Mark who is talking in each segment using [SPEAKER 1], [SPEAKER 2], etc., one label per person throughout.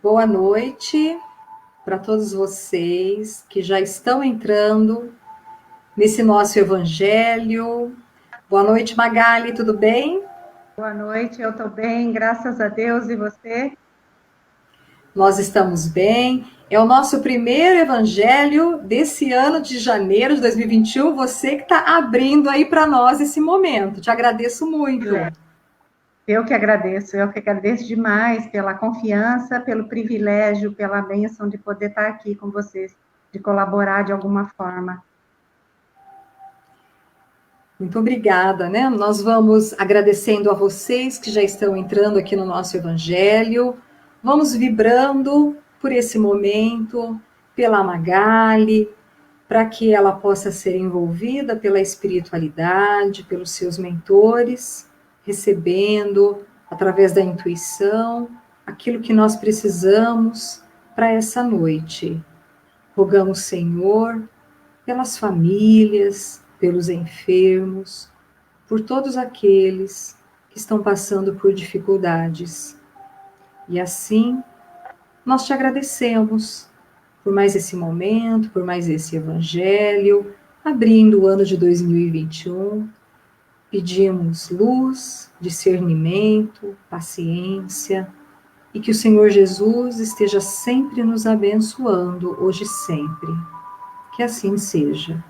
[SPEAKER 1] Boa noite para todos vocês que já estão entrando nesse nosso evangelho. Boa noite, Magali, tudo bem?
[SPEAKER 2] Boa noite, eu estou bem, graças a Deus, e você?
[SPEAKER 1] Nós estamos bem. É o nosso primeiro evangelho desse ano de janeiro de 2021. Você que está abrindo aí para nós esse momento. Te agradeço muito.
[SPEAKER 2] Eu que agradeço demais pela confiança, pelo privilégio, pela bênção de poder estar aqui com vocês, de colaborar de alguma forma.
[SPEAKER 1] Muito obrigada, né? Nós vamos agradecendo a vocês que já estão entrando aqui no nosso evangelho. Vamos vibrando por esse momento, pela Magali, para que ela possa ser envolvida pela espiritualidade, pelos seus mentores, recebendo através da intuição aquilo que nós precisamos para essa noite. Rogamos, Senhor, pelas famílias, pelos enfermos, por todos aqueles que estão passando por dificuldades. E assim, nós te agradecemos por mais esse momento, por mais esse evangelho, abrindo o ano de 2021. Pedimos luz, discernimento, paciência e que o Senhor Jesus esteja sempre nos abençoando, hoje e sempre. Que assim seja.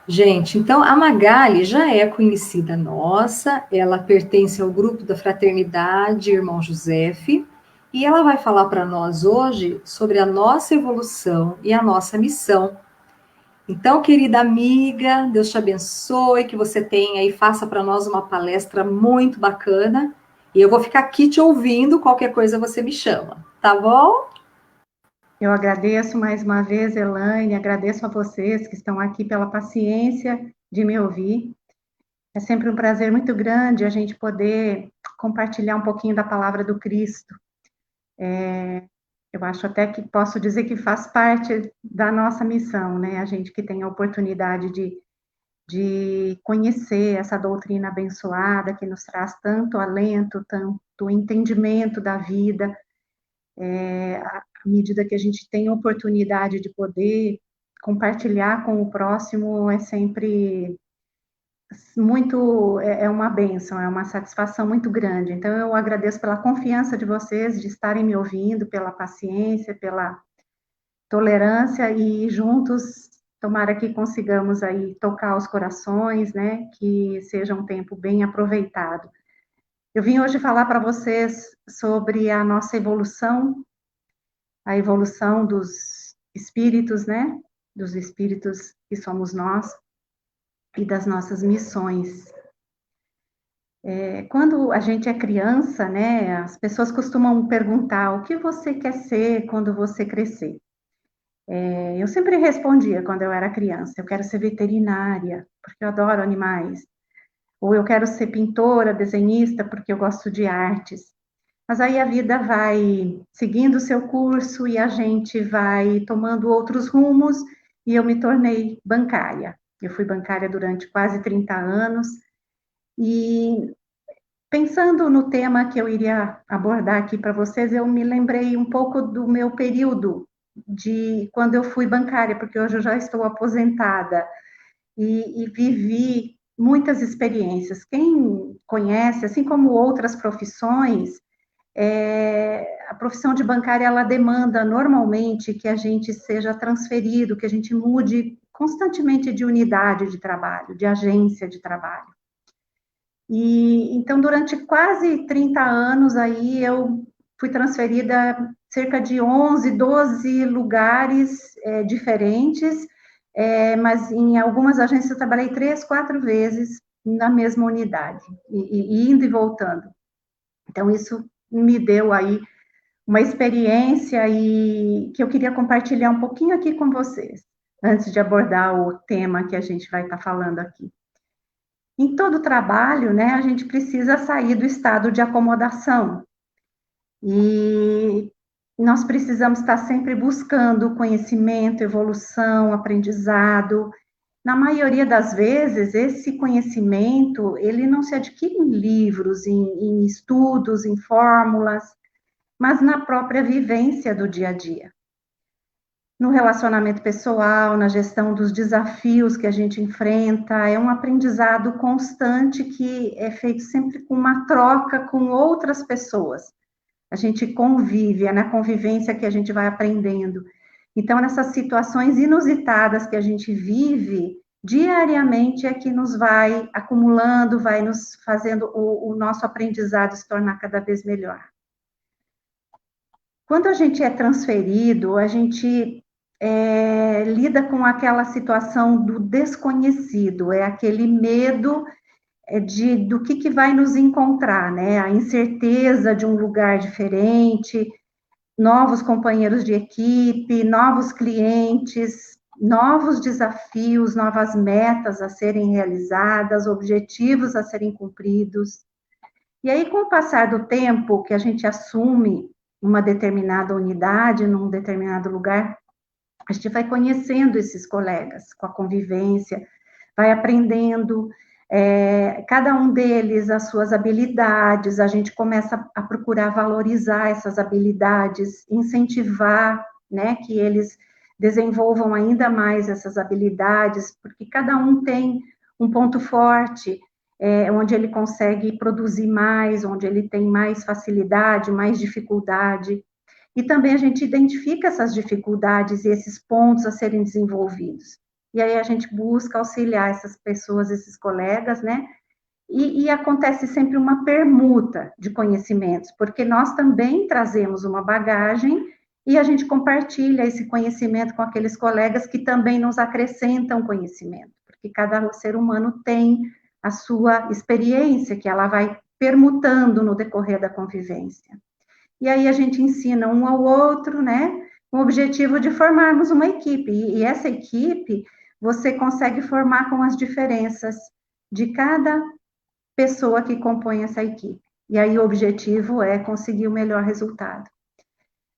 [SPEAKER 1] Gente, então a Magali já é conhecida nossa, ela pertence ao grupo da Fraternidade Irmão Josefe, e ela vai falar para nós hoje sobre a nossa evolução e a nossa missão. Então, querida amiga, Deus te abençoe, que você tenha e faça para nós uma palestra muito bacana, e eu vou ficar aqui te ouvindo, qualquer coisa você me chama, tá bom?
[SPEAKER 2] Eu agradeço mais uma vez, Elaine, agradeço a vocês que estão aqui pela paciência de me ouvir. É sempre um prazer muito grande a gente poder compartilhar um pouquinho da palavra do Cristo. Eu acho até que posso dizer que faz parte da nossa missão, né? A gente que tem a oportunidade de conhecer essa doutrina abençoada que nos traz tanto alento, tanto entendimento da vida, à medida que a gente tem a oportunidade de poder compartilhar com o próximo, é sempre muito, é uma bênção, é uma satisfação muito grande. Então, eu agradeço pela confiança de vocês, de estarem me ouvindo, pela paciência, pela tolerância e juntos, tomara que consigamos aí tocar os corações, né? Que seja um tempo bem aproveitado. Eu vim hoje falar para vocês sobre a nossa evolução, a evolução dos espíritos, né? Dos espíritos que somos nós e das nossas missões. Quando a gente é criança, né? As pessoas costumam perguntar o que você quer ser quando você crescer. Eu sempre respondia quando eu era criança, eu quero ser veterinária, porque eu adoro animais. Ou eu quero ser pintora, desenhista, porque eu gosto de artes. Mas aí a vida vai seguindo o seu curso e a gente vai tomando outros rumos e eu me tornei bancária. Eu fui bancária durante quase 30 anos e pensando no tema que eu iria abordar aqui para vocês, eu me lembrei um pouco do meu período de quando eu fui bancária, porque hoje eu já estou aposentada e vivi muitas experiências. Quem conhece, assim como outras profissões, a profissão de bancária ela demanda normalmente que a gente seja transferido, que a gente mude constantemente de unidade de trabalho, de agência de trabalho. E então, durante quase 30 anos aí, eu fui transferida cerca de 11, 12 lugares diferentes, mas em algumas agências eu trabalhei 3, 4 vezes na mesma unidade, e indo e voltando. Então, isso me deu aí uma experiência e que eu queria compartilhar um pouquinho aqui com vocês, antes de abordar o tema que a gente vai estar falando aqui. Em todo trabalho, né, a gente precisa sair do estado de acomodação. E nós precisamos estar sempre buscando conhecimento, evolução, aprendizado. Na maioria das vezes, esse conhecimento, ele não se adquire em livros, em estudos, em fórmulas, mas na própria vivência do dia a dia. No relacionamento pessoal, na gestão dos desafios que a gente enfrenta, é um aprendizado constante que é feito sempre com uma troca com outras pessoas. A gente convive, é na convivência que a gente vai aprendendo. Então, nessas situações inusitadas que a gente vive diariamente é que nos vai acumulando, vai nos fazendo o nosso aprendizado se tornar cada vez melhor. Quando a gente é transferido, a gente lida com aquela situação do desconhecido, é aquele medo do que vai nos encontrar, né? A incerteza de um lugar diferente, novos companheiros de equipe, novos clientes, novos desafios, novas metas a serem realizadas, objetivos a serem cumpridos. E aí, com o passar do tempo que a gente assume uma determinada unidade, num determinado lugar, a gente vai conhecendo esses colegas com a convivência, vai aprendendo, cada um deles as suas habilidades, a gente começa a procurar valorizar essas habilidades, incentivar, né, que eles desenvolvam ainda mais essas habilidades, porque cada um tem um ponto forte, onde ele consegue produzir mais, onde ele tem mais facilidade, mais dificuldade. E também a gente identifica essas dificuldades e esses pontos a serem desenvolvidos. E aí a gente busca auxiliar essas pessoas, esses colegas, né? E acontece sempre uma permuta de conhecimentos, porque nós também trazemos uma bagagem e a gente compartilha esse conhecimento com aqueles colegas que também nos acrescentam conhecimento, porque cada ser humano tem a sua experiência, que ela vai permutando no decorrer da convivência. E aí a gente ensina um ao outro, né? Com o objetivo de formarmos uma equipe. E essa equipe você consegue formar com as diferenças de cada pessoa que compõe essa equipe. E aí o objetivo é conseguir o melhor resultado.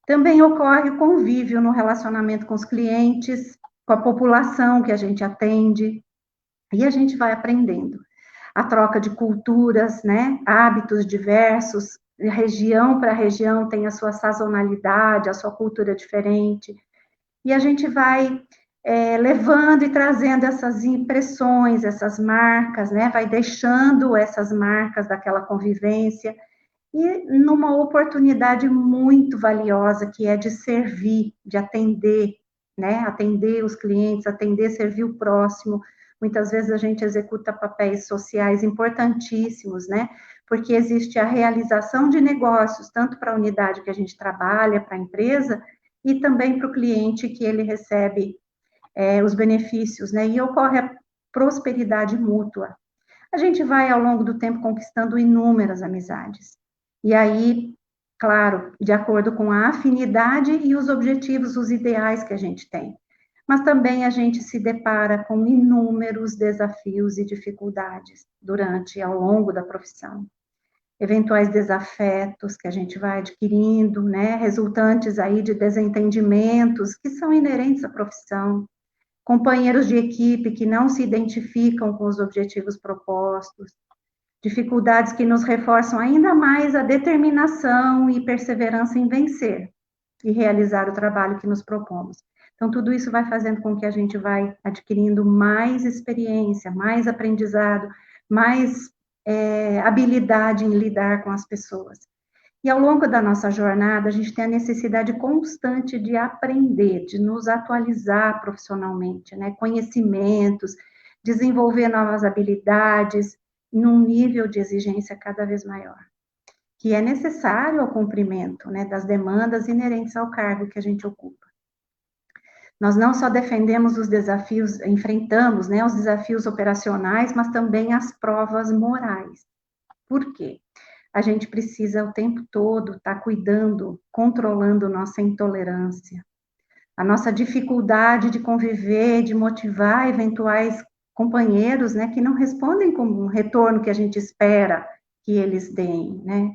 [SPEAKER 2] Também ocorre o convívio no relacionamento com os clientes, com a população que a gente atende, e a gente vai aprendendo. A troca de culturas, né? Hábitos diversos, região para região tem a sua sazonalidade, a sua cultura diferente, e a gente vai levando e trazendo essas impressões, essas marcas, né? Vai deixando essas marcas daquela convivência, e numa oportunidade muito valiosa, que é de servir, de atender, né? Atender os clientes, atender, servir o próximo. Muitas vezes a gente executa papéis sociais importantíssimos, né? Porque existe a realização de negócios, tanto para a unidade que a gente trabalha, para a empresa, e também para o cliente que ele recebe os benefícios, né? E ocorre a prosperidade mútua. A gente vai, ao longo do tempo, conquistando inúmeras amizades. E aí, claro, de acordo com a afinidade e os objetivos, os ideais que a gente tem. Mas também a gente se depara com inúmeros desafios e dificuldades durante, ao longo da profissão. Eventuais desafetos que a gente vai adquirindo, né, resultantes aí de desentendimentos que são inerentes à profissão, companheiros de equipe que não se identificam com os objetivos propostos, dificuldades que nos reforçam ainda mais a determinação e perseverança em vencer e realizar o trabalho que nos propomos. Então, tudo isso vai fazendo com que a gente vai adquirindo mais experiência, mais aprendizado, mais habilidade em lidar com as pessoas. E ao longo da nossa jornada, a gente tem a necessidade constante de aprender, de nos atualizar profissionalmente, né? Conhecimentos, desenvolver novas habilidades, num nível de exigência cada vez maior, que é necessário ao cumprimento, né, das demandas inerentes ao cargo que a gente ocupa. Nós não só defendemos os desafios, enfrentamos, né, os desafios operacionais, mas também as provas morais. Por quê? A gente precisa o tempo todo estar cuidando, controlando nossa intolerância, a nossa dificuldade de conviver, de motivar eventuais companheiros, né, que não respondem com um retorno que a gente espera que eles deem, né,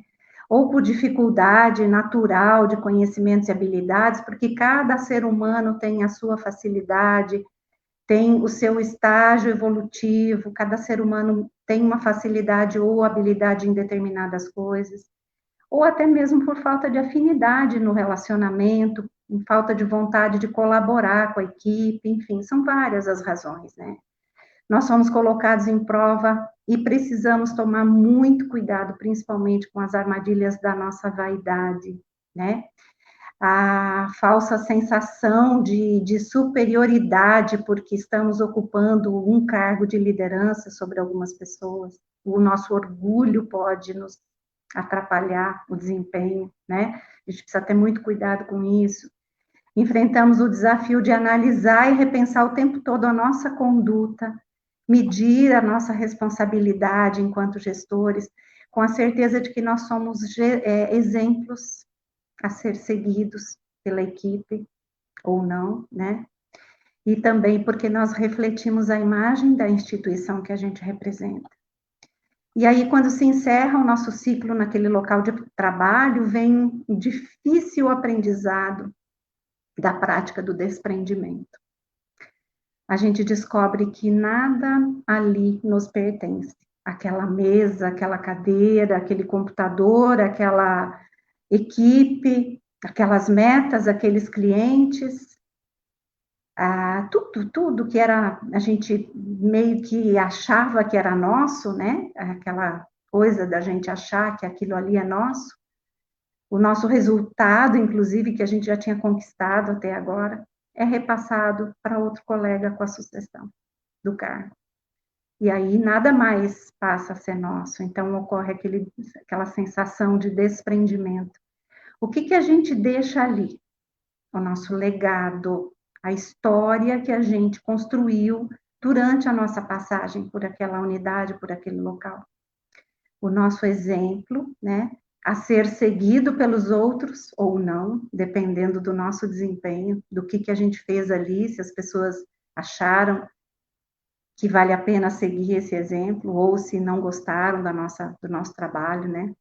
[SPEAKER 2] ou por dificuldade natural de conhecimentos e habilidades, porque cada ser humano tem a sua facilidade, tem o seu estágio evolutivo, cada ser humano tem uma facilidade ou habilidade em determinadas coisas, ou até mesmo por falta de afinidade no relacionamento, falta de vontade de colaborar com a equipe, enfim, são várias as razões, né? Nós somos colocados em prova e precisamos tomar muito cuidado, principalmente com as armadilhas da nossa vaidade, né? A falsa sensação de superioridade, porque estamos ocupando um cargo de liderança sobre algumas pessoas. O nosso orgulho pode nos atrapalhar o desempenho, né? A gente precisa ter muito cuidado com isso. Enfrentamos o desafio de analisar e repensar o tempo todo a nossa conduta, medir a nossa responsabilidade enquanto gestores, com a certeza de que nós somos exemplos a ser seguidos pela equipe, ou não, né? E também porque nós refletimos a imagem da instituição que a gente representa. E aí, quando se encerra o nosso ciclo naquele local de trabalho, vem um difícil aprendizado da prática do desprendimento. A gente descobre que nada ali nos pertence. Aquela mesa, aquela cadeira, aquele computador, aquela equipe, aquelas metas, aqueles clientes, tudo que era, a gente meio que achava que era nosso, né? Aquela coisa da gente achar que aquilo ali é nosso, o nosso resultado, inclusive, que a gente já tinha conquistado até agora, é repassado para outro colega com a sucessão do cargo. E aí nada mais passa a ser nosso, então ocorre aquela sensação de desprendimento. O que a gente deixa ali? O nosso legado, a história que a gente construiu durante a nossa passagem por aquela unidade, por aquele local. O nosso exemplo, né, a ser seguido pelos outros ou não, dependendo do nosso desempenho, do que a gente fez ali, se as pessoas acharam que vale a pena seguir esse exemplo, ou se não gostaram do nosso trabalho, né?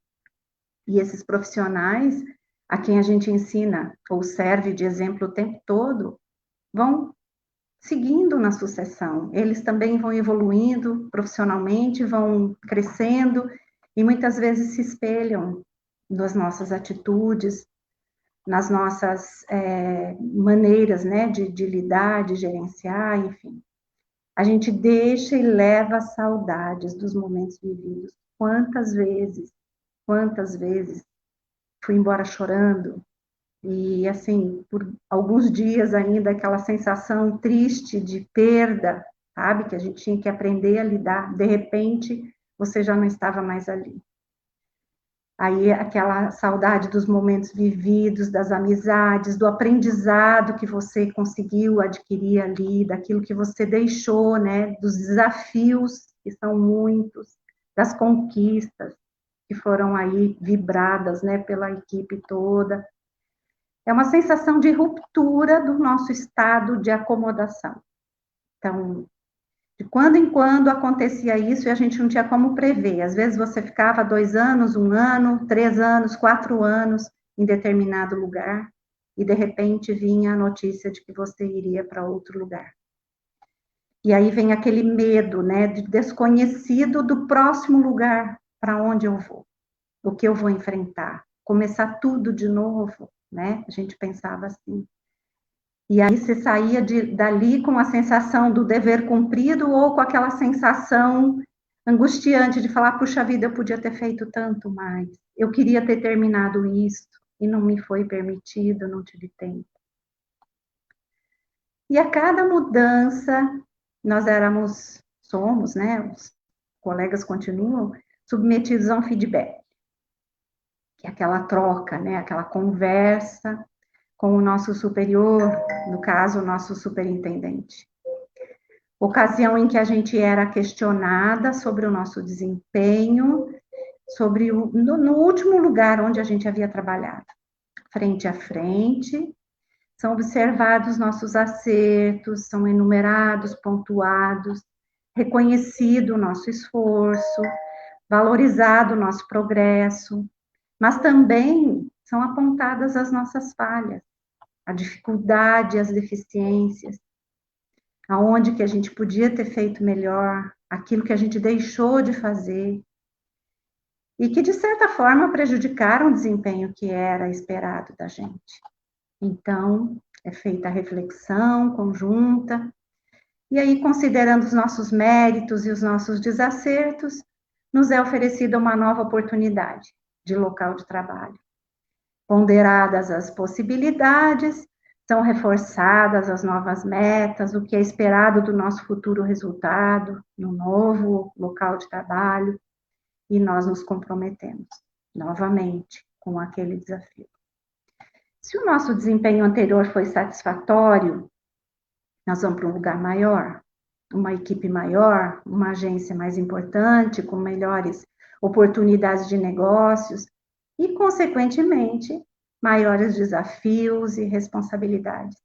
[SPEAKER 2] E esses profissionais a quem a gente ensina ou serve de exemplo o tempo todo, vão seguindo na sucessão. Eles também vão evoluindo profissionalmente, vão crescendo e muitas vezes se espelham nas nossas atitudes, nas nossas maneiras, né, de lidar, de gerenciar, enfim. A gente deixa e leva saudades dos momentos vividos. Quantas vezes fui embora chorando, e assim, por alguns dias ainda, aquela sensação triste de perda, sabe, que a gente tinha que aprender a lidar, de repente, você já não estava mais ali. Aí, aquela saudade dos momentos vividos, das amizades, do aprendizado que você conseguiu adquirir ali, daquilo que você deixou, né, dos desafios, que são muitos, das conquistas, que foram aí vibradas, né, pela equipe toda. É uma sensação de ruptura do nosso estado de acomodação. Então, de quando em quando acontecia isso e a gente não tinha como prever. Às vezes você ficava 2 anos, 1 ano, 3 anos, 4 anos em determinado lugar e de repente vinha a notícia de que você iria para outro lugar. E aí vem aquele medo, né, de desconhecido do próximo lugar para onde eu vou, o que eu vou enfrentar, começar tudo de novo, né? A gente pensava assim. E aí você saía dali com a sensação do dever cumprido ou com aquela sensação angustiante de falar, puxa vida, eu podia ter feito tanto mais. Eu queria ter terminado isso e não me foi permitido, não tive tempo. E a cada mudança, nós somos, né, os colegas continuam submetidos a um feedback, que é aquela troca, né, aquela conversa com o nosso superior, no caso, o nosso superintendente. Ocasião em que a gente era questionada sobre o nosso desempenho, no último lugar onde a gente havia trabalhado. Frente a frente, são observados nossos acertos, são enumerados, pontuados, reconhecido o nosso esforço, valorizado o nosso progresso, mas também são apontadas as nossas falhas, a dificuldade, as deficiências. aonde que a gente podia ter feito melhor, aquilo que a gente deixou de fazer, e que, de certa forma, prejudicaram o desempenho que era esperado da gente. Então, é feita a reflexão conjunta, e aí, considerando os nossos méritos e os nossos desacertos, nos é oferecida uma nova oportunidade de local de trabalho. Ponderadas as possibilidades, são reforçadas as novas metas, o que é esperado do nosso futuro resultado no novo local de trabalho, e nós nos comprometemos novamente com aquele desafio. Se o nosso desempenho anterior foi satisfatório, nós vamos para um lugar maior, uma equipe maior, uma agência mais importante, com melhores oportunidades de negócios e, consequentemente, maiores desafios e responsabilidades,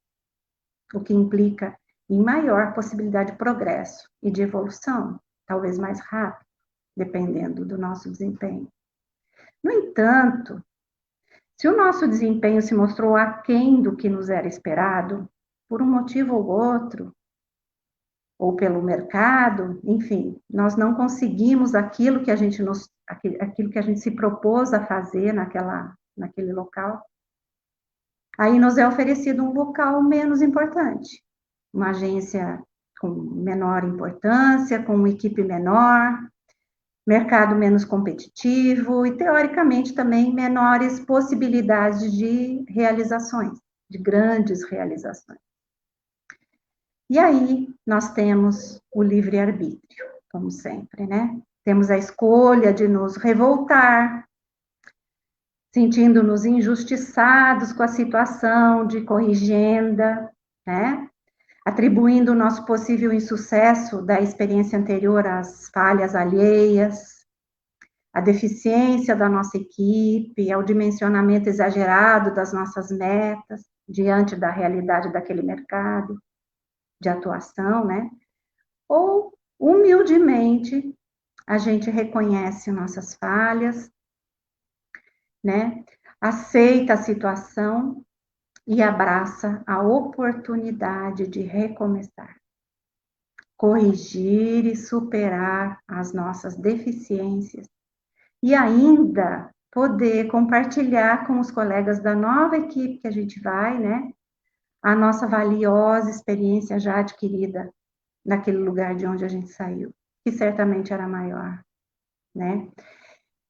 [SPEAKER 2] o que implica em maior possibilidade de progresso e de evolução, talvez mais rápido, dependendo do nosso desempenho. No entanto, se o nosso desempenho se mostrou aquém do que nos era esperado, por um motivo ou outro, ou pelo mercado, enfim, nós não conseguimos aquilo que a gente se propôs a fazer naquele local, aí nos é oferecido um local menos importante, uma agência com menor importância, com uma equipe menor, mercado menos competitivo e, teoricamente, também menores possibilidades de realizações, de grandes realizações. E aí nós temos o livre-arbítrio, como sempre, né? Temos a escolha de nos revoltar, sentindo-nos injustiçados com a situação de corrigenda, né? Atribuindo o nosso possível insucesso da experiência anterior às falhas alheias, à deficiência da nossa equipe, ao dimensionamento exagerado das nossas metas diante da realidade daquele mercado de atuação, né? Ou, humildemente, a gente reconhece nossas falhas, né? Aceita a situação e abraça a oportunidade de recomeçar, corrigir e superar as nossas deficiências e ainda poder compartilhar com os colegas da nova equipe que a gente vai, né? A nossa valiosa experiência já adquirida naquele lugar de onde a gente saiu, que certamente era maior, né?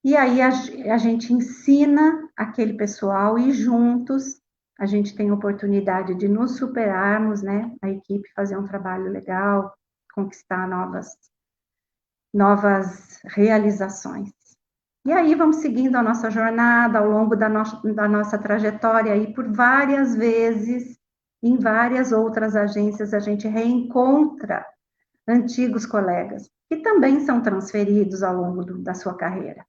[SPEAKER 2] E aí a gente ensina aquele pessoal e juntos a gente tem a oportunidade de nos superarmos, né? A equipe fazer um trabalho legal, conquistar novas realizações. E aí vamos seguindo a nossa jornada ao longo da nossa trajetória e por várias vezes, em várias outras agências, a gente reencontra antigos colegas, que também são transferidos ao longo da sua carreira.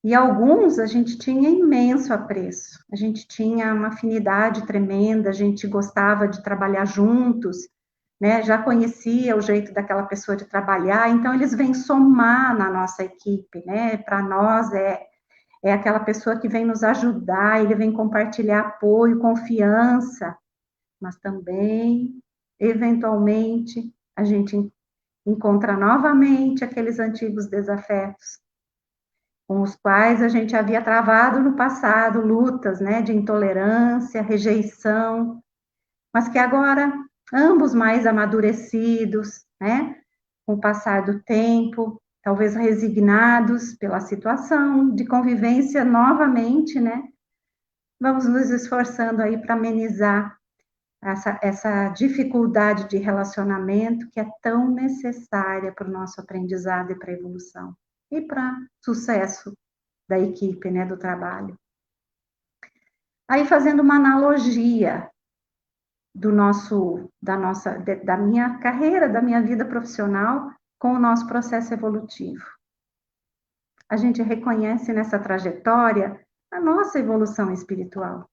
[SPEAKER 2] E alguns a gente tinha imenso apreço, a gente tinha uma afinidade tremenda, a gente gostava de trabalhar juntos, né? Já conhecia o jeito daquela pessoa de trabalhar, então eles vêm somar na nossa equipe, né? Para nós é aquela pessoa que vem nos ajudar, ele vem compartilhar apoio, confiança, mas também, eventualmente, a gente encontra novamente aqueles antigos desafetos, com os quais a gente havia travado no passado lutas, né, de intolerância, rejeição, mas que agora, ambos mais amadurecidos, né, com o passar do tempo, talvez resignados pela situação de convivência novamente, né, vamos nos esforçando aí para amenizar essa dificuldade de relacionamento que é tão necessária para o nosso aprendizado e para a evolução e para sucesso da equipe, né, do trabalho. Aí fazendo uma analogia da minha carreira, da minha vida profissional com o nosso processo evolutivo. A gente reconhece nessa trajetória a nossa evolução espiritual.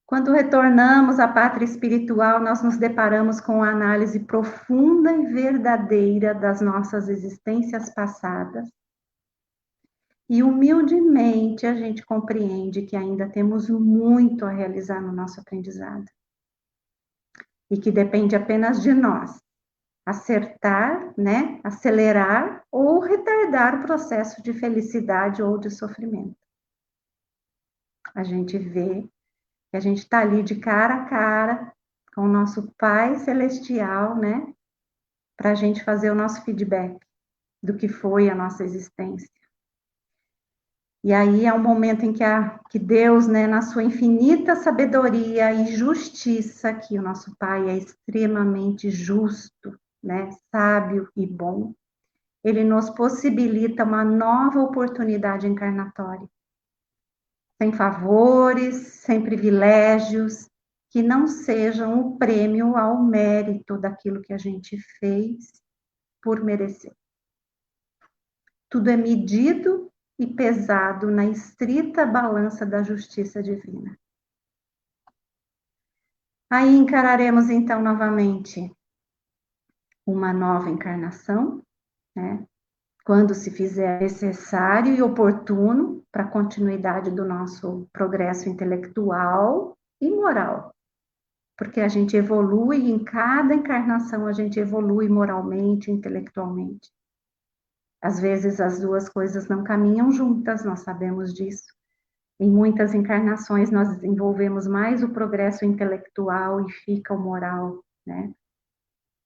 [SPEAKER 2] Quando retornamos à pátria espiritual, nós nos deparamos com a análise profunda e verdadeira das nossas existências passadas. E humildemente a gente compreende que ainda temos muito a realizar no nosso aprendizado. e que depende apenas de nós acertar, né, acelerar ou retardar o processo de felicidade ou de sofrimento. A gente vê que a gente está ali de cara a cara com o nosso Pai Celestial, né, para a gente fazer o nosso feedback do que foi a nossa existência. E aí é um momento em que Deus, né, na sua infinita sabedoria e justiça, que o nosso Pai é extremamente justo, né, sábio e bom, ele nos possibilita uma nova oportunidade encarnatória, sem favores, sem privilégios, que não sejam o prêmio ao mérito daquilo que a gente fez por merecer. Tudo é medido e pesado na estrita balança da justiça divina. Aí encararemos então novamente uma nova encarnação, né? Quando se fizer necessário e oportuno para a continuidade do nosso progresso intelectual e moral. Porque a gente evolui, em cada encarnação a gente evolui moralmente, intelectualmente. Às vezes as duas coisas não caminham juntas, nós sabemos disso. Em muitas encarnações nós desenvolvemos mais o progresso intelectual e fica o moral, né?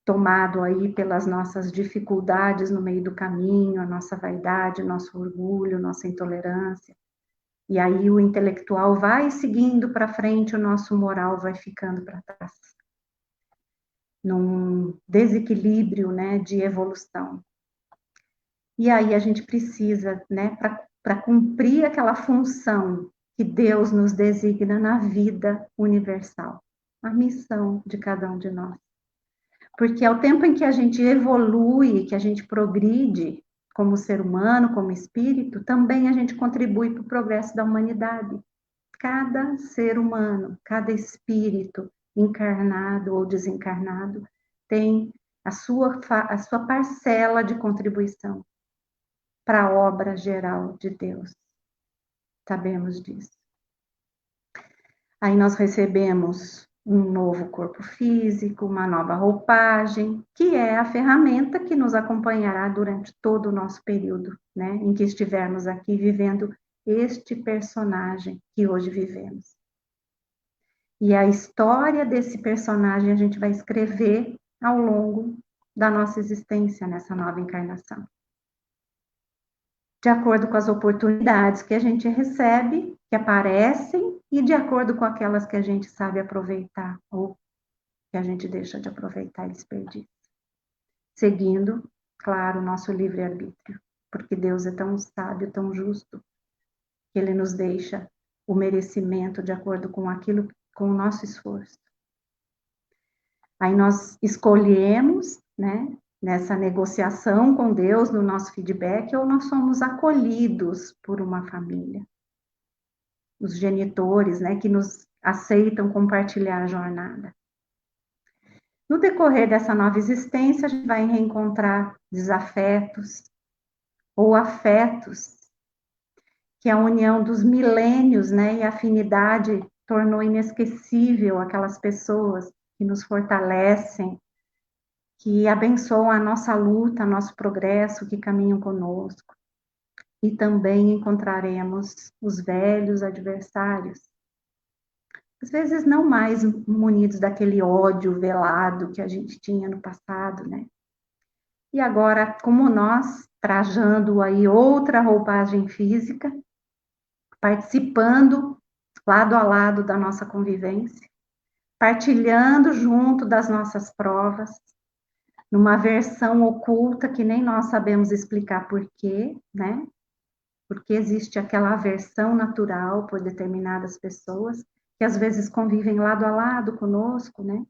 [SPEAKER 2] Tomado aí pelas nossas dificuldades no meio do caminho, a nossa vaidade, nosso orgulho, nossa intolerância. E aí o intelectual vai seguindo para frente, o nosso moral vai ficando para trás. Num desequilíbrio, né, de evolução. E aí a gente precisa, né, para cumprir aquela função que Deus nos designa na vida universal, a missão de cada um de nós. Porque ao tempo em que a gente evolui, que a gente progride como ser humano, como espírito, também a gente contribui para o progresso da humanidade. Cada ser humano, cada espírito, encarnado ou desencarnado, tem a sua parcela de contribuição para a obra geral de Deus. Sabemos disso. Aí nós recebemos um novo corpo físico, uma nova roupagem, que é a ferramenta que nos acompanhará durante todo o nosso período, né, em que estivermos aqui vivendo este personagem que hoje vivemos. E a história desse personagem a gente vai escrever ao longo da nossa existência nessa nova encarnação. De acordo com as oportunidades que a gente recebe, que aparecem, e de acordo com aquelas que a gente sabe aproveitar, ou que a gente deixa de aproveitar e desperdiça. Seguindo, claro, o nosso livre-arbítrio, porque Deus é tão sábio, tão justo, que Ele nos deixa o merecimento de acordo com aquilo, com o nosso esforço. Aí nós escolhemos, né, nessa negociação com Deus, no nosso feedback, ou nós somos acolhidos por uma família. Os genitores, né, que nos aceitam compartilhar a jornada. No decorrer dessa nova existência, a gente vai reencontrar desafetos ou afetos, que a união dos milênios, né, e a afinidade tornou inesquecível aquelas pessoas que nos fortalecem, que abençoam a nossa luta, nosso progresso, que caminham conosco. E também encontraremos os velhos adversários, às vezes não mais munidos daquele ódio velado que a gente tinha no passado, né? E agora, como nós, trajando aí outra roupagem física, participando lado a lado da nossa convivência, partilhando junto das nossas provas, numa versão oculta que nem nós sabemos explicar por quê, né? Porque existe aquela aversão natural por determinadas pessoas, que às vezes convivem lado a lado conosco, né?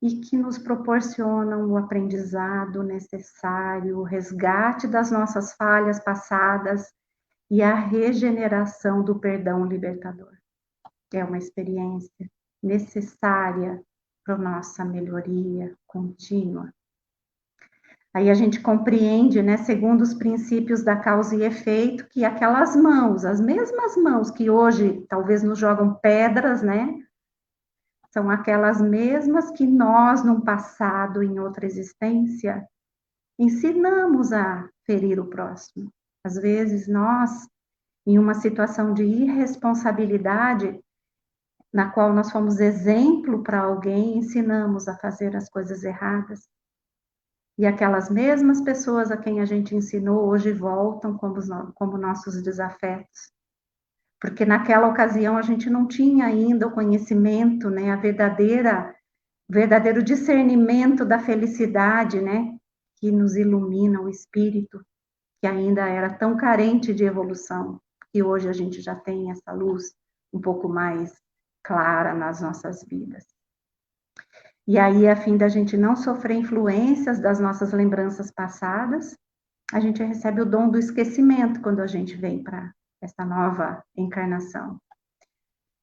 [SPEAKER 2] E que nos proporcionam o aprendizado necessário, o resgate das nossas falhas passadas e a regeneração do perdão libertador. É uma experiência necessária para a nossa melhoria contínua. Aí a gente compreende, né, segundo os princípios da causa e efeito, que aquelas mãos, as mesmas mãos que hoje talvez nos jogam pedras, né, são aquelas mesmas que nós, num passado, em outra existência, ensinamos a ferir o próximo. Às vezes, nós, em uma situação de irresponsabilidade, na qual nós fomos exemplo para alguém, ensinamos a fazer as coisas erradas. E aquelas mesmas pessoas a quem a gente ensinou hoje voltam como nossos desafetos. Porque naquela ocasião a gente não tinha ainda o conhecimento, né, verdadeiro discernimento da felicidade, né, que nos ilumina o espírito, que ainda era tão carente de evolução, que hoje a gente já tem essa luz um pouco mais clara nas nossas vidas. E aí, a fim da gente não sofrer influências das nossas lembranças passadas, a gente recebe o dom do esquecimento quando a gente vem para essa nova encarnação.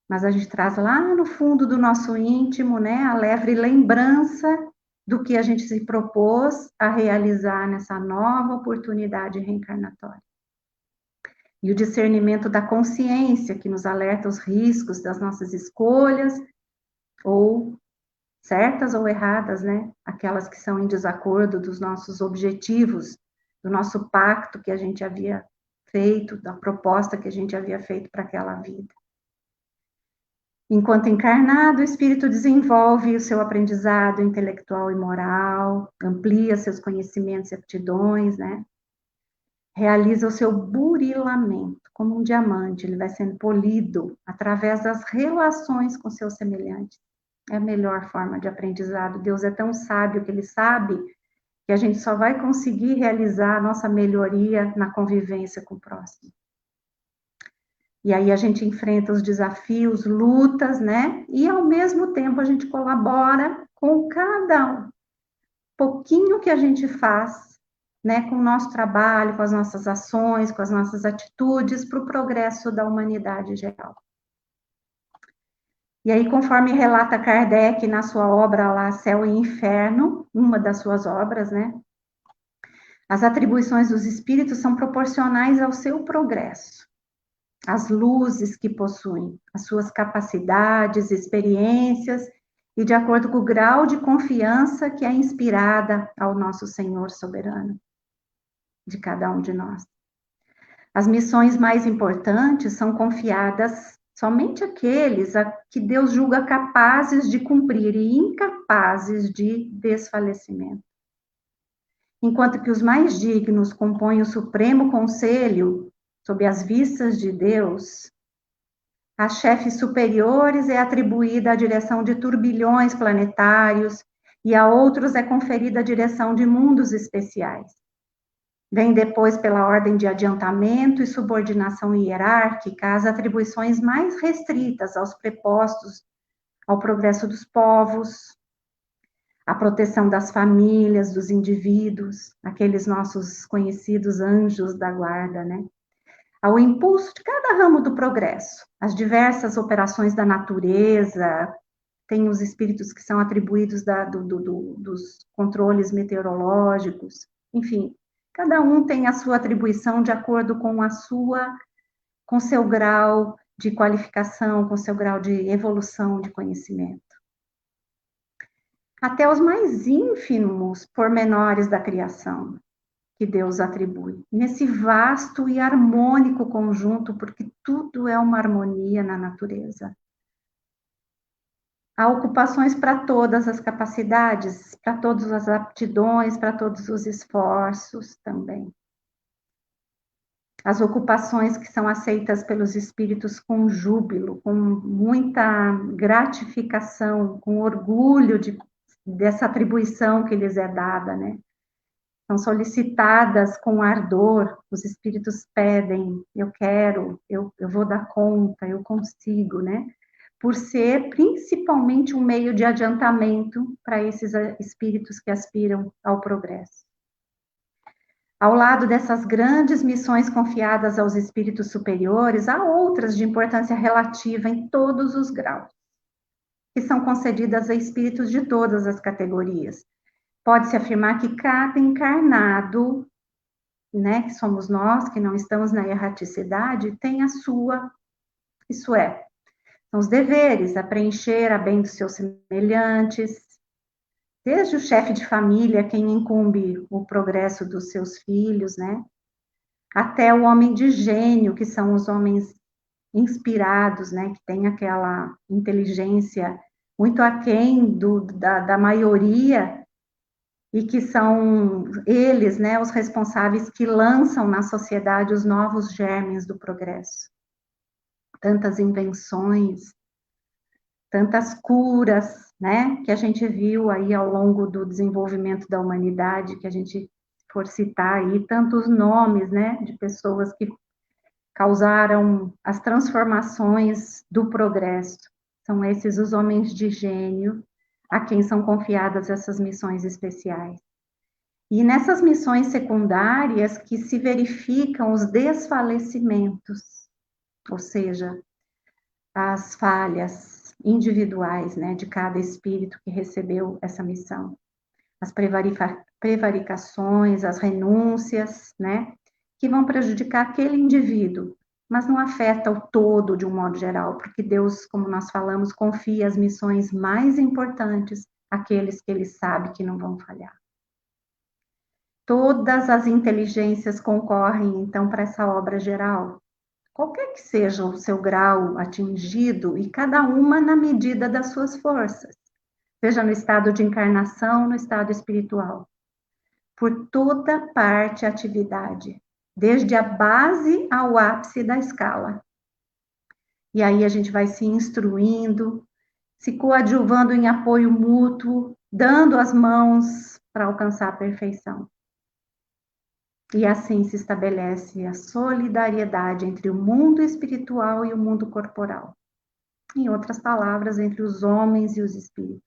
[SPEAKER 2] Mas a gente traz lá no fundo do nosso íntimo, né, a leve lembrança do que a gente se propôs a realizar nessa nova oportunidade reencarnatória. E o discernimento da consciência, que nos alerta os riscos das nossas escolhas, ou certas ou erradas, né? Aquelas que são em desacordo dos nossos objetivos, do nosso pacto que a gente havia feito, da proposta que a gente havia feito para aquela vida. Enquanto encarnado, o espírito desenvolve o seu aprendizado intelectual e moral, amplia seus conhecimentos e aptidões, né? Realiza o seu burilamento, como um diamante, ele vai sendo polido através das relações com seus semelhantes. É a melhor forma de aprendizado. Deus é tão sábio que ele sabe que a gente só vai conseguir realizar a nossa melhoria na convivência com o próximo. E aí a gente enfrenta os desafios, lutas, né? E ao mesmo tempo a gente colabora com cada pouquinho que a gente faz, né, com o nosso trabalho, com as nossas ações, com as nossas atitudes, para o progresso da humanidade geral. E aí, conforme relata Kardec na sua obra lá, Céu e Inferno, uma das suas obras, né, as atribuições dos espíritos são proporcionais ao seu progresso, às luzes que possuem, às suas capacidades, experiências, e de acordo com o grau de confiança que é inspirada ao nosso Senhor soberano, de cada um de nós. As missões mais importantes são confiadas somente àqueles a que Deus julga capazes de cumprir e incapazes de desfalecimento. Enquanto que os mais dignos compõem o Supremo Conselho, sob as vistas de Deus, a chefes superiores é atribuída a direção de turbilhões planetários e a outros é conferida a direção de mundos especiais. Vem depois, pela ordem de adiantamento e subordinação hierárquica, as atribuições mais restritas aos prepostos ao progresso dos povos, à proteção das famílias, dos indivíduos, aqueles nossos conhecidos anjos da guarda, né? Ao impulso de cada ramo do progresso, as diversas operações da natureza, tem os espíritos que são atribuídos dos controles meteorológicos, enfim, cada um tem a sua atribuição de acordo com seu grau de qualificação, com seu grau de evolução de conhecimento. Até os mais ínfimos pormenores da criação que Deus atribui, nesse vasto e harmônico conjunto, porque tudo é uma harmonia na natureza. Há ocupações para todas as capacidades, para todas as aptidões, para todos os esforços também. As ocupações que são aceitas pelos espíritos com júbilo, com muita gratificação, com orgulho dessa atribuição que lhes é dada, né? São solicitadas com ardor, os espíritos pedem, eu quero, eu vou dar conta, eu consigo, né? Por ser principalmente um meio de adiantamento para esses espíritos que aspiram ao progresso. Ao lado dessas grandes missões confiadas aos espíritos superiores, há outras de importância relativa em todos os graus, que são concedidas a espíritos de todas as categorias. Pode-se afirmar que cada encarnado, né, que somos nós, que não estamos na erraticidade, tem a sua, isso é, São os deveres, a preencher a bem dos seus semelhantes, desde o chefe de família, quem incumbe o progresso dos seus filhos, né? Até o homem de gênio, que são os homens inspirados, né? Que têm aquela inteligência muito aquém da maioria, e que são eles, né, os responsáveis que lançam na sociedade os novos germes do progresso. Tantas invenções, tantas curas, né, que a gente viu aí ao longo do desenvolvimento da humanidade, que a gente for citar aí, tantos nomes, né, de pessoas que causaram as transformações do progresso. São esses os homens de gênio a quem são confiadas essas missões especiais. E nessas missões secundárias que se verificam os desfalecimentos, ou seja, as falhas individuais, né, de cada espírito que recebeu essa missão, as prevaricações, as renúncias, né, que vão prejudicar aquele indivíduo, mas não afeta o todo de um modo geral, porque Deus, como nós falamos, confia as missões mais importantes àqueles que Ele sabe que não vão falhar. Todas as inteligências concorrem, então, para essa obra geral, qualquer que seja o seu grau atingido, e cada uma na medida das suas forças, seja no estado de encarnação, no estado espiritual. Por toda parte a atividade, desde a base ao ápice da escala. E aí a gente vai se instruindo, se coadjuvando em apoio mútuo, dando as mãos para alcançar a perfeição. E assim se estabelece a solidariedade entre o mundo espiritual e o mundo corporal. Em outras palavras, entre os homens e os espíritos.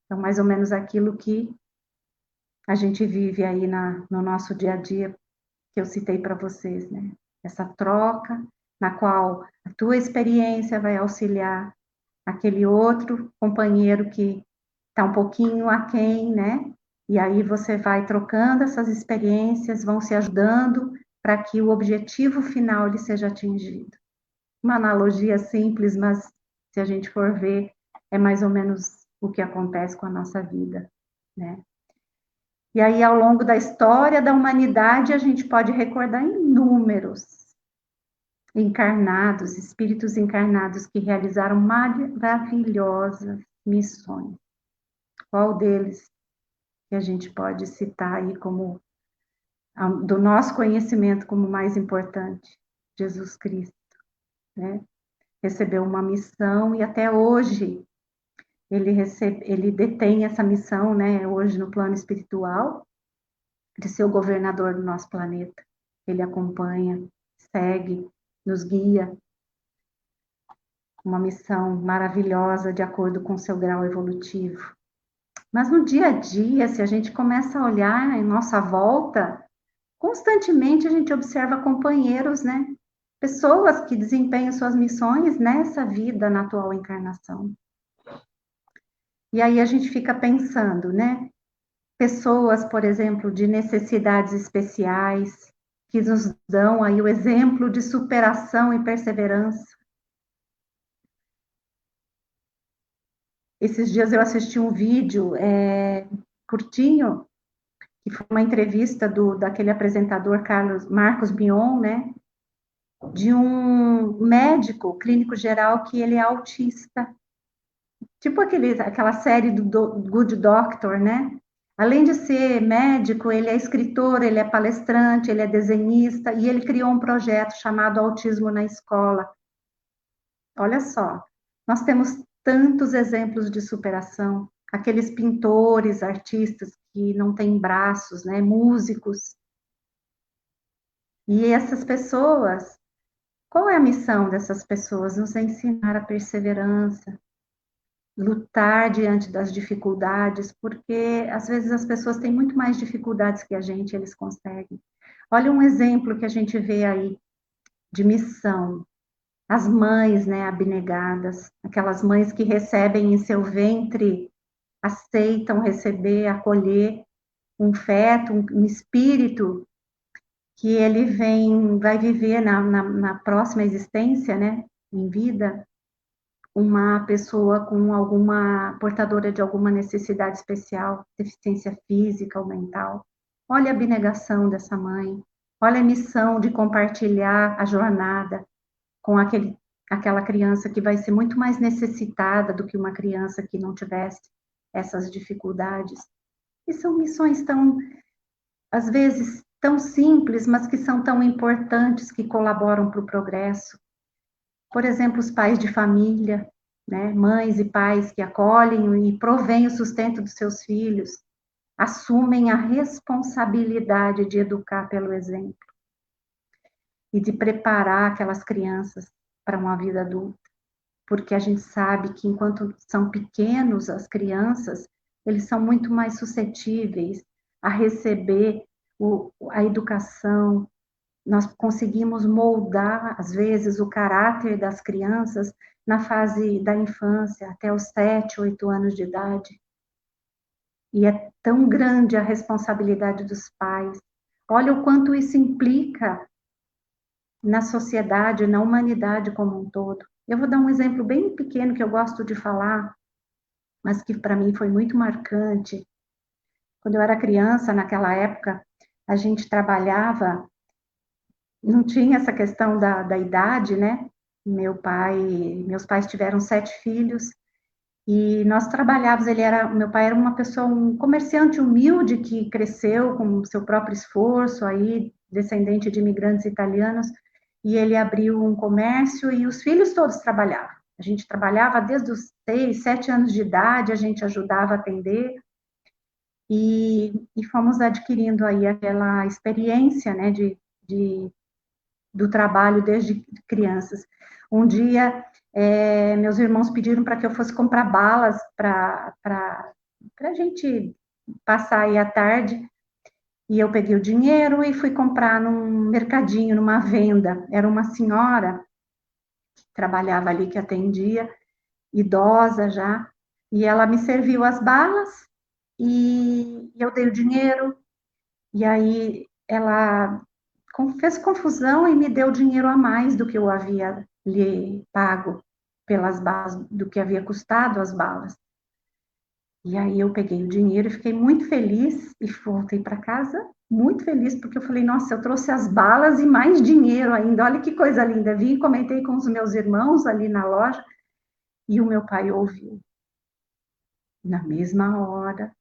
[SPEAKER 2] Então, mais ou menos aquilo que a gente vive aí no nosso dia a dia, que eu citei para vocês, né? Essa troca, na qual a tua experiência vai auxiliar aquele outro companheiro que está um pouquinho aquém, né? E aí você vai trocando essas experiências, vão se ajudando para que o objetivo final ele seja atingido. Uma analogia simples, mas se a gente for ver, é mais ou menos o que acontece com a nossa vida, né? E aí, ao longo da história da humanidade, a gente pode recordar inúmeros encarnados, espíritos encarnados que realizaram maravilhosas missões. Qual deles que a gente pode citar aí como, do nosso conhecimento, como mais importante? Jesus Cristo, né? Recebeu uma missão e até hoje ele detém essa missão, né? Hoje no plano espiritual, de ser o governador do nosso planeta. Ele acompanha, segue, nos guia. Uma missão maravilhosa de acordo com seu grau evolutivo. Mas no dia a dia, se a gente começa a olhar em nossa volta, constantemente a gente observa companheiros, né? Pessoas que desempenham suas missões nessa vida, na atual encarnação. E aí a gente fica pensando, né? Pessoas, por exemplo, de necessidades especiais, que nos dão aí o exemplo de superação e perseverança. Esses dias eu assisti um vídeo curtinho, que foi uma entrevista daquele apresentador Marcos Mion, né? De um médico clínico geral que ele é autista. Tipo aquela série do Good Doctor, né? Além de ser médico, ele é escritor, ele é palestrante, ele é desenhista, e ele criou um projeto chamado Autismo na Escola. Olha só, nós temos tantos exemplos de superação, aqueles pintores, artistas que não têm braços, né, músicos. E essas pessoas, qual é a missão dessas pessoas? Nos ensinar a perseverança, lutar diante das dificuldades, porque às vezes as pessoas têm muito mais dificuldades que a gente, eles conseguem. Olha um exemplo que a gente vê aí de missão. As mães, né, abnegadas, aquelas mães que recebem em seu ventre, aceitam receber, acolher um feto, um espírito que ele vai viver na próxima existência, né, em vida, uma pessoa com alguma portadora de alguma necessidade especial, deficiência física ou mental. Olha a abnegação dessa mãe, olha a missão de compartilhar a jornada com aquela criança que vai ser muito mais necessitada do que uma criança que não tivesse essas dificuldades. E são missões tão, às vezes, tão simples, mas que são tão importantes, que colaboram para o progresso. Por exemplo, os pais de família, né? Mães e pais que acolhem e provêm o sustento dos seus filhos, assumem a responsabilidade de educar pelo exemplo e de preparar aquelas crianças para uma vida adulta, porque a gente sabe que enquanto são pequenos as crianças, eles são muito mais suscetíveis a receber a educação. Nós conseguimos moldar, às vezes, o caráter das crianças na fase da infância, até os 7, 8 anos de idade. E é tão grande a responsabilidade dos pais. Olha o quanto isso implica na sociedade, na humanidade como um todo. Eu vou dar um exemplo bem pequeno que eu gosto de falar, mas que para mim foi muito marcante. Quando eu era criança, naquela época, a gente trabalhava, não tinha essa questão da idade, né? Meus pais tiveram 7 filhos e nós trabalhávamos. Meu pai era uma pessoa, um comerciante humilde que cresceu com seu próprio esforço, aí descendente de imigrantes italianos, e ele abriu um comércio e os filhos todos trabalhavam. A gente trabalhava desde os 6, 7 anos de idade, a gente ajudava a atender e fomos adquirindo aí aquela experiência, né, do trabalho desde crianças. Um dia, meus irmãos pediram para que eu fosse comprar balas para a gente passar aí a tarde, e eu peguei o dinheiro e fui comprar num mercadinho, numa venda. Era uma senhora que trabalhava ali, que atendia, idosa já, e ela me serviu as balas e eu dei o dinheiro, e aí ela fez confusão e me deu dinheiro a mais do que eu havia lhe pago pelas balas, do que havia custado as balas. E aí eu peguei o dinheiro e fiquei muito feliz e voltei para casa muito feliz, porque eu falei, nossa, eu trouxe as balas e mais dinheiro ainda, olha que coisa linda. Vim e comentei com os meus irmãos ali na loja e o meu pai ouviu. Na mesma hora,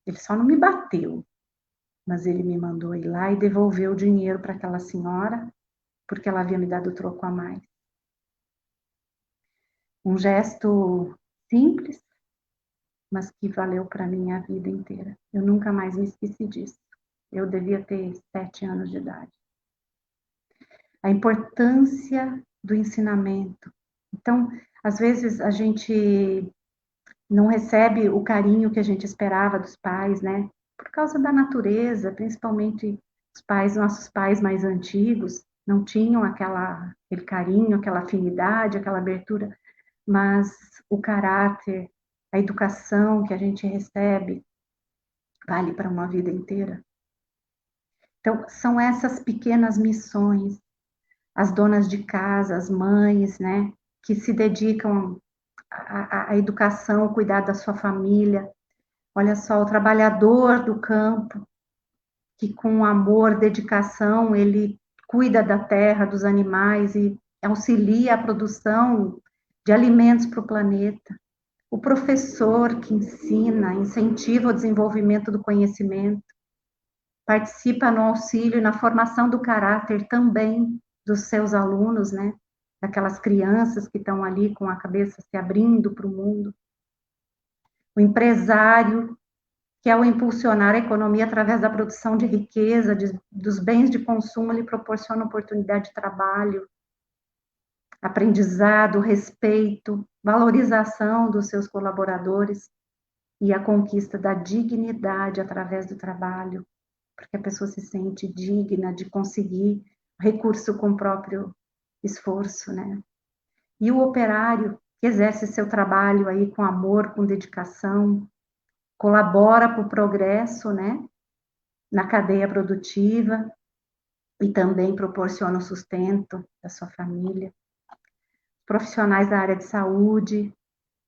[SPEAKER 2] ele só não me bateu, mas ele me mandou ir lá e devolver o dinheiro para aquela senhora, porque ela havia me dado o troco a mais. Um gesto simples, mas que valeu para mim a vida inteira. Eu nunca mais me esqueci disso. Eu devia ter 7 anos de idade. A importância do ensinamento. Então, às vezes a gente não recebe o carinho que a gente esperava dos pais, né? Por causa da natureza, principalmente os pais, nossos pais mais antigos, não tinham aquele carinho, aquela afinidade, aquela abertura, mas o caráter, a educação que a gente recebe vale para uma vida inteira. Então, são essas pequenas missões, as donas de casa, as mães, né, que se dedicam à educação, ao cuidar da sua família. Olha só, o trabalhador do campo, que com amor, dedicação, ele cuida da terra, dos animais e auxilia a produção de alimentos para o planeta. O professor que ensina, incentiva o desenvolvimento do conhecimento, participa no auxílio e na formação do caráter também dos seus alunos, né? Daquelas crianças que estão ali com a cabeça se abrindo para o mundo. O empresário, que ao impulsionar a economia através da produção de riqueza, dos bens de consumo, lhe proporciona oportunidade de trabalho, aprendizado, respeito, valorização dos seus colaboradores e a conquista da dignidade através do trabalho, porque a pessoa se sente digna de conseguir recurso com o próprio esforço, né? E o operário que exerce seu trabalho aí com amor, com dedicação, colabora para o progresso, né? Na cadeia produtiva e também proporciona o sustento da sua família. profissionais da área de saúde,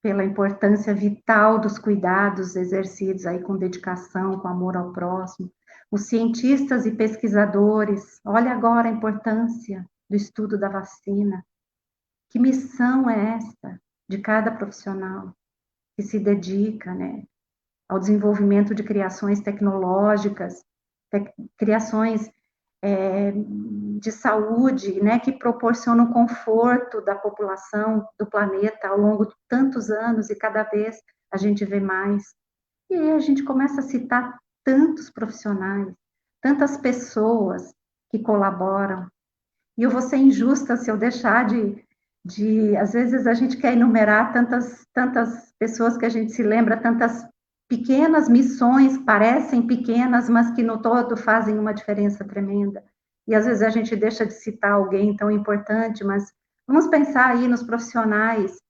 [SPEAKER 2] pela importância vital dos cuidados exercidos aí com dedicação, com amor ao próximo, os cientistas e pesquisadores, olha agora a importância do estudo da vacina. Que missão é esta de cada profissional que se dedica, né, ao desenvolvimento de criações tecnológicas, criações de saúde, né, que proporcionam o conforto da população do planeta ao longo de tantos anos e cada vez a gente vê mais. E aí a gente começa a citar tantos profissionais, tantas pessoas que colaboram. E eu vou ser injusta se eu deixar às vezes a gente quer enumerar tantas pessoas que a gente se lembra, tantas pequenas missões, parecem pequenas, mas que no todo fazem uma diferença tremenda. E às vezes a gente deixa de citar alguém tão importante, mas vamos pensar aí nos profissionais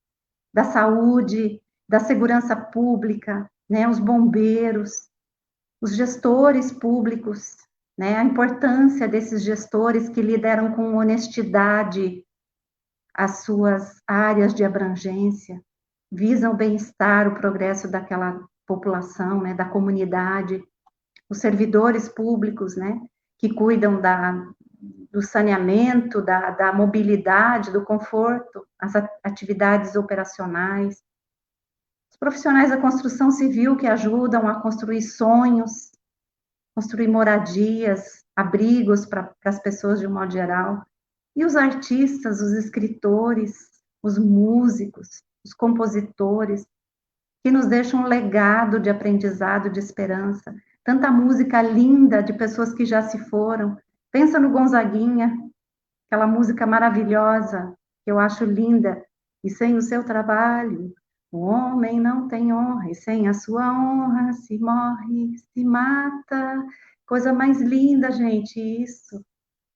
[SPEAKER 2] da saúde, da segurança pública, né, os bombeiros, os gestores públicos, né, a importância desses gestores que lideram com honestidade as suas áreas de abrangência, visam o bem-estar, o progresso daquela população, né, da comunidade, os servidores públicos, né, que cuidam do saneamento, da mobilidade, do conforto, as atividades operacionais, os profissionais da construção civil que ajudam a construir sonhos, construir moradias, abrigos para as pessoas de um modo geral, e os artistas, os escritores, os músicos, os compositores, que nos deixam um legado de aprendizado, de esperança. Tanta música linda de pessoas que já se foram. Pensa no Gonzaguinha, aquela música maravilhosa, que eu acho linda. E sem o seu trabalho, o homem não tem honra, e sem a sua honra se morre, se mata. Coisa mais linda, gente, isso.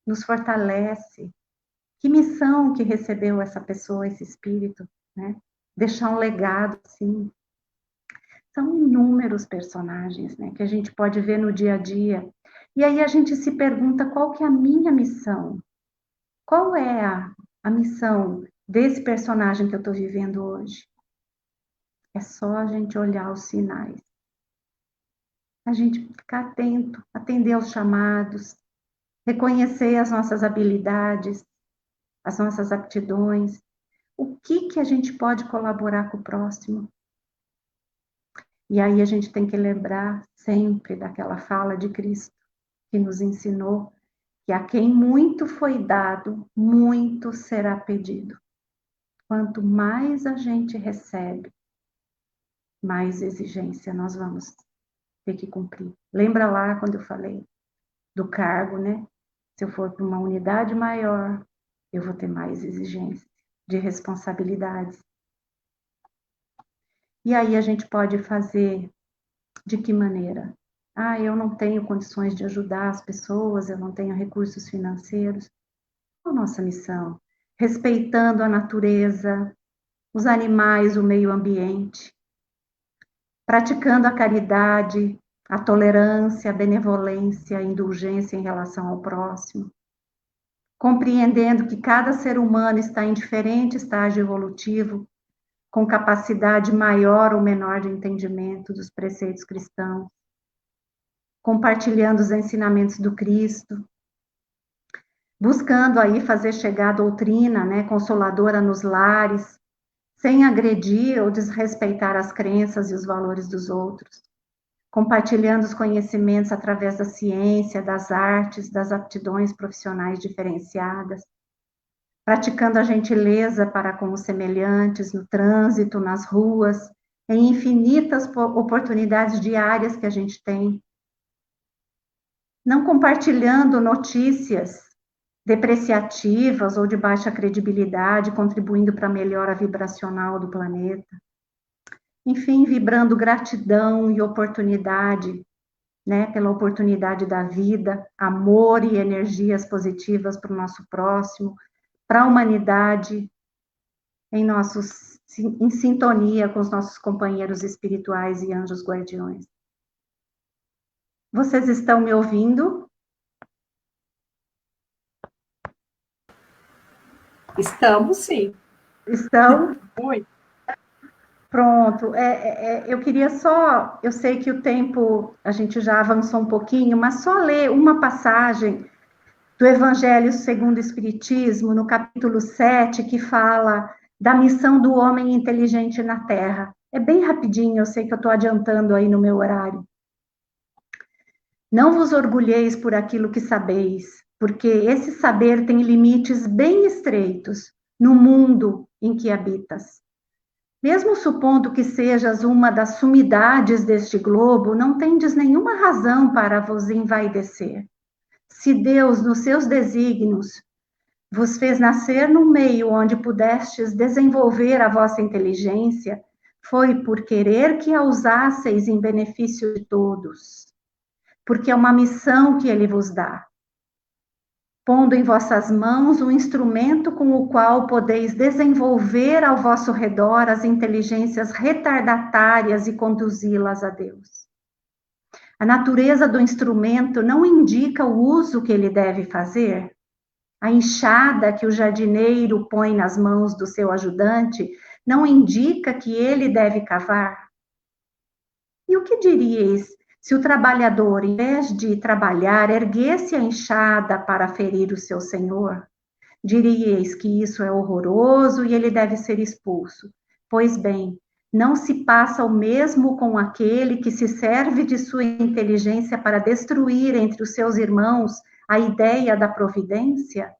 [SPEAKER 2] Nos fortalece. Que missão que recebeu essa pessoa, esse espírito, né? Deixar um legado, assim. São inúmeros personagens, né, que a gente pode ver no dia a dia. E aí a gente se pergunta qual que é a minha missão? Qual é a missão desse personagem que eu estou vivendo hoje? É só a gente olhar os sinais. A gente ficar atento, atender aos chamados, reconhecer as nossas habilidades, as nossas aptidões. O que a gente pode colaborar com o próximo? E aí a gente tem que lembrar sempre daquela fala de Cristo que nos ensinou que a quem muito foi dado, muito será pedido. Quanto mais a gente recebe, mais exigência nós vamos ter que cumprir. Lembra lá quando eu falei do cargo, né? Se eu for para uma unidade maior, eu vou ter mais exigência de responsabilidades. E aí a gente pode fazer de que maneira? Ah, eu não tenho condições de ajudar as pessoas, eu não tenho recursos financeiros. Qual a nossa missão? Respeitando a natureza, os animais, o meio ambiente, praticando a caridade, a tolerância, a benevolência, a indulgência em relação ao próximo, compreendendo que cada ser humano está em diferente estágio evolutivo, com capacidade maior ou menor de entendimento dos preceitos cristãos, compartilhando os ensinamentos do Cristo, buscando aí fazer chegar a doutrina, né, consoladora nos lares, sem agredir ou desrespeitar as crenças e os valores dos outros, compartilhando os conhecimentos através da ciência, das artes, das aptidões profissionais diferenciadas, praticando a gentileza para com os semelhantes no trânsito, nas ruas, em infinitas oportunidades diárias que a gente tem, não compartilhando notícias depreciativas ou de baixa credibilidade, contribuindo para a melhora vibracional do planeta. Enfim, vibrando gratidão e oportunidade, né, pela oportunidade da vida, amor e energias positivas para o nosso próximo, para a humanidade, em sintonia com os nossos companheiros espirituais e anjos guardiões. Vocês estão me ouvindo?
[SPEAKER 1] Estamos sim.
[SPEAKER 2] Estão?
[SPEAKER 1] Oi.
[SPEAKER 2] Pronto. Eu queria só, eu sei que o tempo, a gente já avançou um pouquinho, mas só ler uma passagem do Evangelho segundo o Espiritismo, no capítulo 7, que fala da missão do homem inteligente na Terra. É bem rapidinho, eu sei que eu estou adiantando aí no meu horário. Não vos orgulheis por aquilo que sabeis, porque esse saber tem limites bem estreitos no mundo em que habitas. Mesmo supondo que sejas uma das sumidades deste globo, não tendes nenhuma razão para vos envaidecer. Se Deus, nos seus desígnios, vos fez nascer num meio onde pudestes desenvolver a vossa inteligência, foi por querer que a usasseis em benefício de todos, porque é uma missão que ele vos dá, pondo em vossas mãos um instrumento com o qual podeis desenvolver ao vosso redor as inteligências retardatárias e conduzi-las a Deus. A natureza do instrumento não indica o uso que ele deve fazer. A enxada que o jardineiro põe nas mãos do seu ajudante não indica que ele deve cavar. E o que diríeis se o trabalhador, em vez de trabalhar, erguesse a enxada para ferir o seu senhor? Diríeis que isso é horroroso e ele deve ser expulso. Pois bem, não se passa o mesmo com aquele que se serve de sua inteligência para destruir entre os seus irmãos a ideia da providência?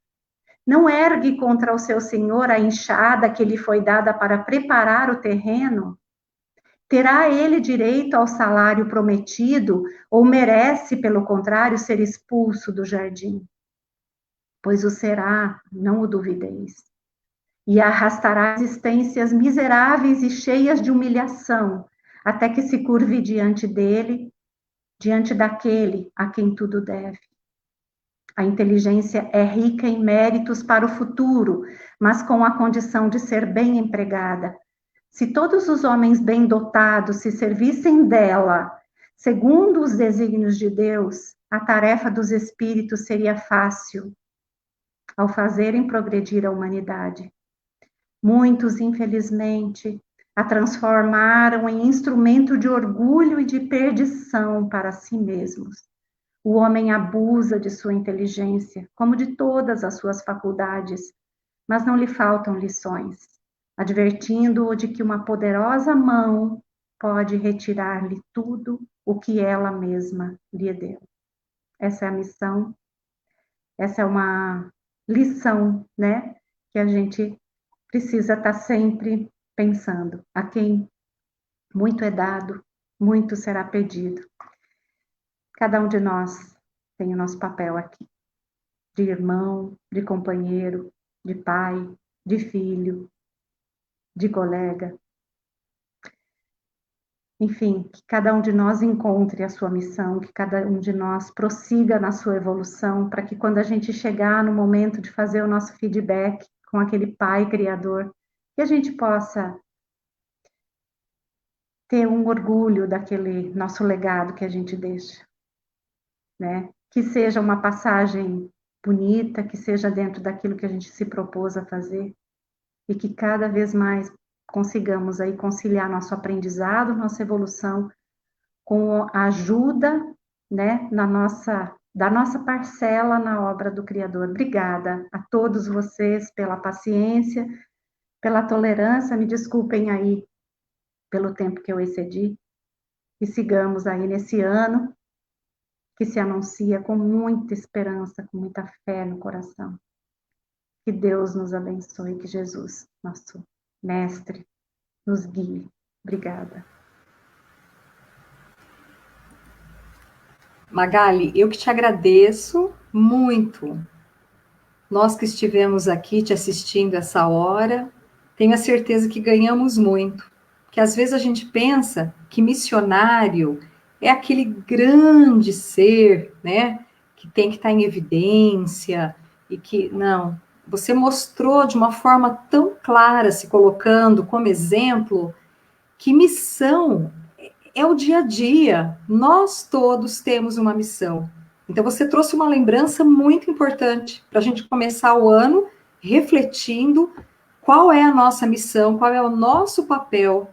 [SPEAKER 2] Não ergue contra o seu senhor a enxada que lhe foi dada para preparar o terreno? Terá ele direito ao salário prometido ou merece, pelo contrário, ser expulso do jardim? Pois o será, não o duvideis. E arrastará existências miseráveis e cheias de humilhação, até que se curve diante dele, diante daquele a quem tudo deve. A inteligência é rica em méritos para o futuro, mas com a condição de ser bem empregada. Se todos os homens bem dotados se servissem dela, segundo os desígnios de Deus, a tarefa dos espíritos seria fácil, ao fazerem progredir a humanidade. Muitos, infelizmente, a transformaram em instrumento de orgulho e de perdição para si mesmos. O homem abusa de sua inteligência, como de todas as suas faculdades, mas não lhe faltam lições, advertindo-o de que uma poderosa mão pode retirar-lhe tudo o que ela mesma lhe deu. Essa é a missão, essa é uma lição, né, que a gente precisa estar sempre pensando. A quem muito é dado, muito será pedido. Cada um de nós tem o nosso papel aqui, de irmão, de companheiro, de pai, de filho, de colega. Enfim, que cada um de nós encontre a sua missão, que cada um de nós prossiga na sua evolução, para que quando a gente chegar no momento de fazer o nosso feedback com aquele pai criador, que a gente possa ter um orgulho daquele nosso legado que a gente deixa, né? Que seja uma passagem bonita, que seja dentro daquilo que a gente se propôs a fazer, e que cada vez mais consigamos aí conciliar nosso aprendizado, nossa evolução, com a ajuda, né, da nossa parcela na obra do Criador. Obrigada a todos vocês pela paciência, pela tolerância, me desculpem aí pelo tempo que eu excedi, e sigamos aí nesse ano que se anuncia com muita esperança, com muita fé no coração. Que Deus nos abençoe, que Jesus, nosso Mestre, nos guie. Obrigada.
[SPEAKER 1] Magali, eu que te agradeço muito. Nós que estivemos aqui te assistindo essa hora, tenho a certeza que ganhamos muito. Porque às vezes a gente pensa que missionário é aquele grande ser, né, que tem que estar em evidência e que não. Você mostrou de uma forma tão clara, se colocando como exemplo, que missão é o dia a dia. Nós todos temos uma missão. Então, você trouxe uma lembrança muito importante para a gente começar o ano refletindo qual é a nossa missão, qual é o nosso papel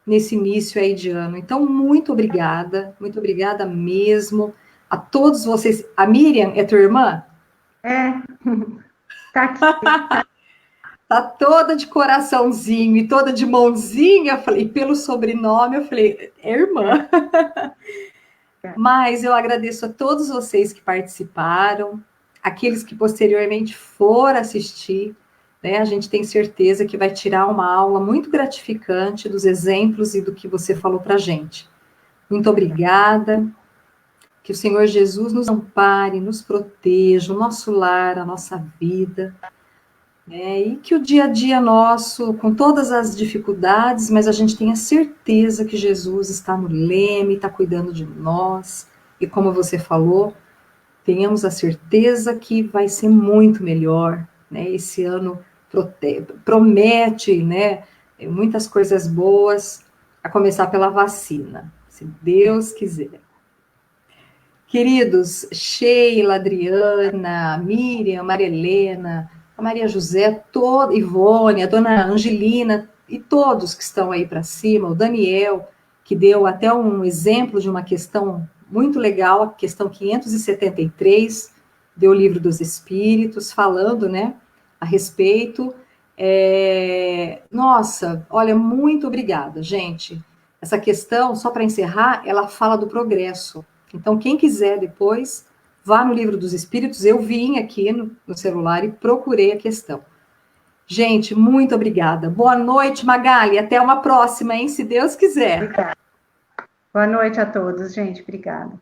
[SPEAKER 1] nesse início aí de ano. Então, muito obrigada mesmo a todos vocês. A Miriam é tua irmã?
[SPEAKER 2] É, tá aqui.
[SPEAKER 1] Tá toda de coraçãozinho e toda de mãozinha. Eu falei, pelo sobrenome, eu falei, é irmã. Mas eu agradeço a todos vocês que participaram, aqueles que posteriormente foram assistir, né? A gente tem certeza que vai tirar uma aula muito gratificante dos exemplos e do que você falou para a gente. Muito obrigada. Que o Senhor Jesus nos ampare, nos proteja, o nosso lar, a nossa vida, né? E que o dia a dia nosso, com todas as dificuldades, mas a gente tenha certeza que Jesus está no leme, está cuidando de nós. E como você falou, tenhamos a certeza que vai ser muito melhor, né? Esse ano promete, né? Muitas coisas boas, a começar pela vacina, se Deus quiser. Queridos, Sheila, Adriana, Miriam, Maria Helena, a Maria José, Ivone, a dona Angelina e todos que estão aí para cima, o Daniel, que deu até um exemplo de uma questão muito legal, a questão 573 do Livro dos Espíritos, falando, né, a respeito. Nossa, olha, muito obrigada, gente. Essa questão, só para encerrar, ela fala do progresso. Então, quem quiser depois, vá no Livro dos Espíritos. Eu vim aqui no celular e procurei a questão. Gente, muito obrigada. Boa noite, Magali. Até uma próxima, hein? Se Deus quiser.
[SPEAKER 2] Obrigada. Boa noite a todos, gente. Obrigada.